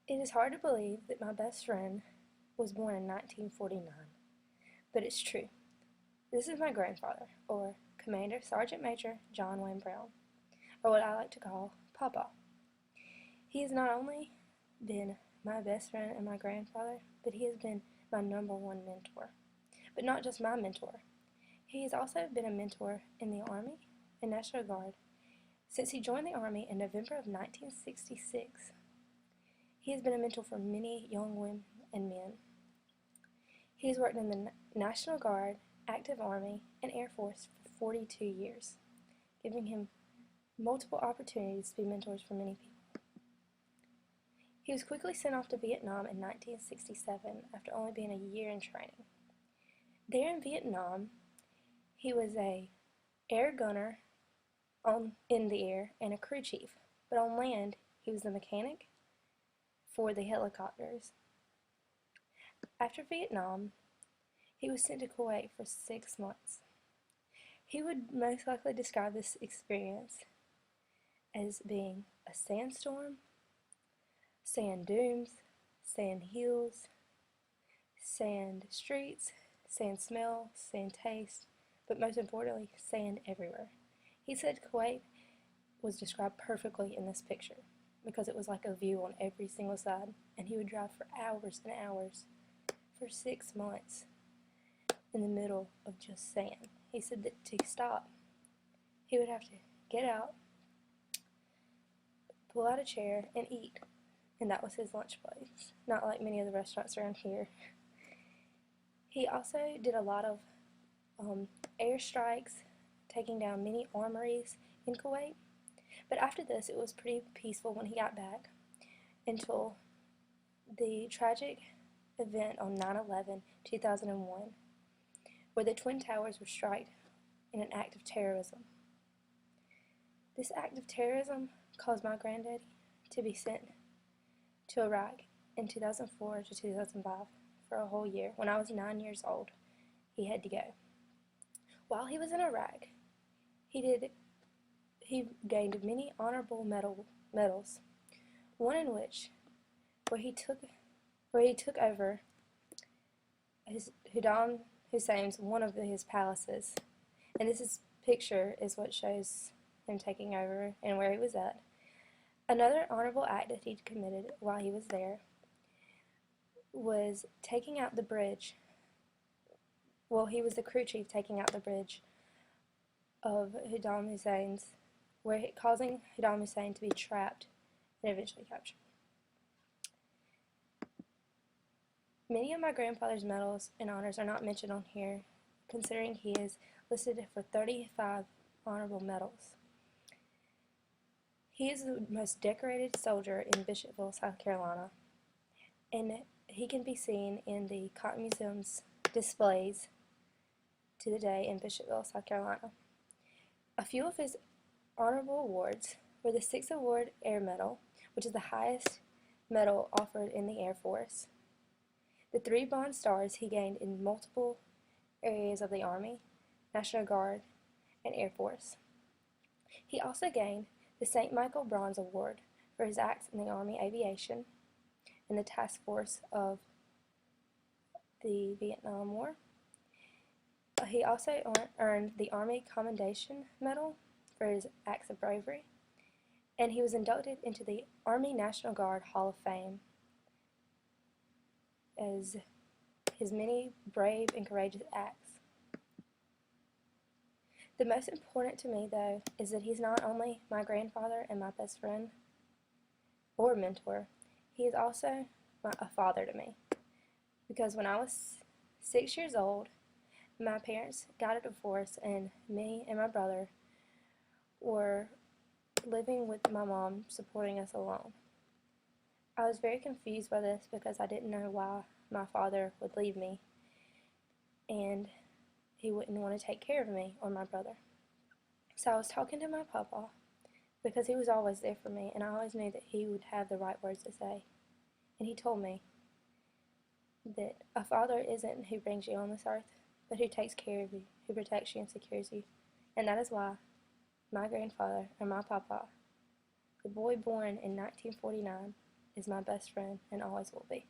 It is hard to believe that my best friend was born in 1949, but it's true. This is my grandfather, or Commander Sergeant Major John Wayne Brown, or what I like to call Papa. He has not only been my best friend and my grandfather, but he has been my number one mentor. But not just my mentor. He has also been a mentor in the Army and National Guard since he joined the Army in November of 1966. He has been a mentor for many young women and men. He has worked in the National Guard, Active Army, and Air Force for 42 years, giving him multiple opportunities to be mentors for many people. He was quickly sent off to Vietnam in 1967 after only being a year in training. There in Vietnam, he was an air gunner in the air and a crew chief, but on land, he was the mechanic for the helicopters. After Vietnam, he was sent to Kuwait for 6 months. He would most likely describe this experience as being a sandstorm, sand dunes, sand hills, sand streets, sand smell, sand taste, but most importantly, sand everywhere. He said Kuwait was described perfectly in this picture because it was like a view on every single side, and he would drive for hours and hours for 6 months in the middle of just sand. He said that to stop, he would have to get out, pull out a chair, and eat, and that was his lunch place, not like many of the restaurants around here. He also did a lot of airstrikes, taking down many armories in Kuwait. But after this, it was pretty peaceful when he got back until the tragic event on 9/11, 2001, where the Twin Towers were struck in an act of terrorism. This act of terrorism caused my granddaddy to be sent to Iraq in 2004 to 2005 for a whole year. When I was 9 years old, he had to go. While he was in Iraq, he gained many honorable medals. One in which, where he took over Saddam Hussein's one of his palaces, and this picture is what shows him taking over and where he was at. Another honorable act that he committed while he was there was taking out the bridge. Well, he was the crew chief taking out the bridge of Saddam Hussein's, causing Saddam Hussein to be trapped and eventually captured. Many of my grandfather's medals and honors are not mentioned on here, considering he is listed for 35 honorable medals. He is the most decorated soldier in Bishopville, South Carolina, and he can be seen in the Cotton Museum's displays to the day in Bishopville, South Carolina. A few of his honorable awards were the 6th Award Air Medal, which is the highest medal offered in the Air Force, the 3 Bronze Stars he gained in multiple areas of the Army, National Guard, and Air Force. He also gained the St. Michael Bronze Award for his acts in the Army Aviation and the task force of the Vietnam War. He also earned the Army Commendation Medal for his acts of bravery, and he was inducted into the Army National Guard Hall of Fame as his many brave and courageous acts. The most important to me, though, is that he's not only my grandfather and my best friend or mentor, he is also a father to me. Because when I was 6 years old, my parents got a divorce, and me and my brother were living with my mom, supporting us alone. I was very confused by this because I didn't know why my father would leave me and he wouldn't want to take care of me or my brother. So I was talking to my papa because he was always there for me, and I always knew that he would have the right words to say. And he told me that a father isn't who brings you on this earth, but who takes care of you, who protects you and secures you. And that is why my grandfather, or my papa, the boy born in 1949, is my best friend and always will be.